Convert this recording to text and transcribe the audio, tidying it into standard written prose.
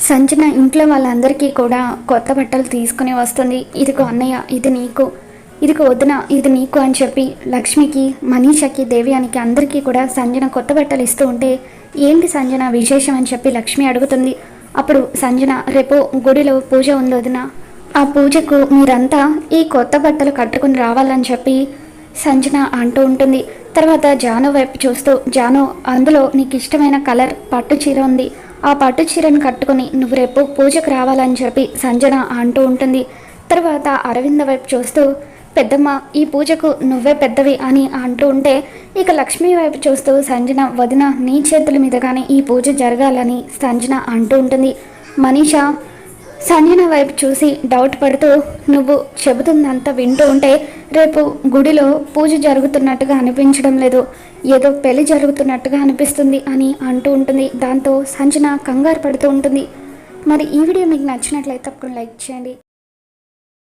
సంజన ఇంట్లో వాళ్ళందరికీ కూడా కొత్త బట్టలు తీసుకుని వస్తుంది. ఇదిగో అన్నయ్య, ఇది నీకు, ఇదిగో వదిన, ఇది నీకు అని చెప్పి లక్ష్మికి, మనీషకి, దేవ్యానికి అందరికీ కూడా సంజన కొత్త బట్టలు ఇస్తూ ఉంటే, ఏంటి సంజన విశేషం అని చెప్పి లక్ష్మి అడుగుతుంది. అప్పుడు సంజన, రేపు గుడిలో పూజ ఉంది వదిన, ఆ పూజకు మీరంతా ఈ కొత్త బట్టలు కట్టుకుని రావాలని చెప్పి సంజన అంటూ ఉంటుంది. తర్వాత జాను వైపు చూస్తూ, జాను, అందులో నీకు ఇష్టమైన కలర్ పట్టు చీర ఉంది, ఆ పట్టు చీరను కట్టుకుని నువ్వు రేపు పూజకు రావాలని చెప్పి సంజన అంటూ ఉంటుంది. తర్వాత అరవింద వైపు చూస్తూ, పెద్దమ్మ, ఈ పూజకు నువ్వే పెద్దవి అని అంటూ ఉంటే, ఇక లక్ష్మి వైపు చూస్తూ సంజన, వదిన నీ చేతుల మీదగానే ఈ పూజ జరగాలని సంజన అంటూ ఉంటుంది. మనీష సంజన వైపు చూసి డౌట్ పడుతూ, నువ్వు చెబుతుందంతా వింటూ ఉంటే రేపు గుడిలో పూజ జరుగుతున్నట్టుగా అనిపించడం లేదు, ఏదో పెళ్లి జరుగుతున్నట్టుగా అనిపిస్తుంది అని అంటూ ఉంటుంది. దాంతో సంజన కంగారు పడుతూ ఉంటుంది. మరి ఈ వీడియో మీకు నచ్చినట్లయితే తప్పకుండా లైక్ చేయండి.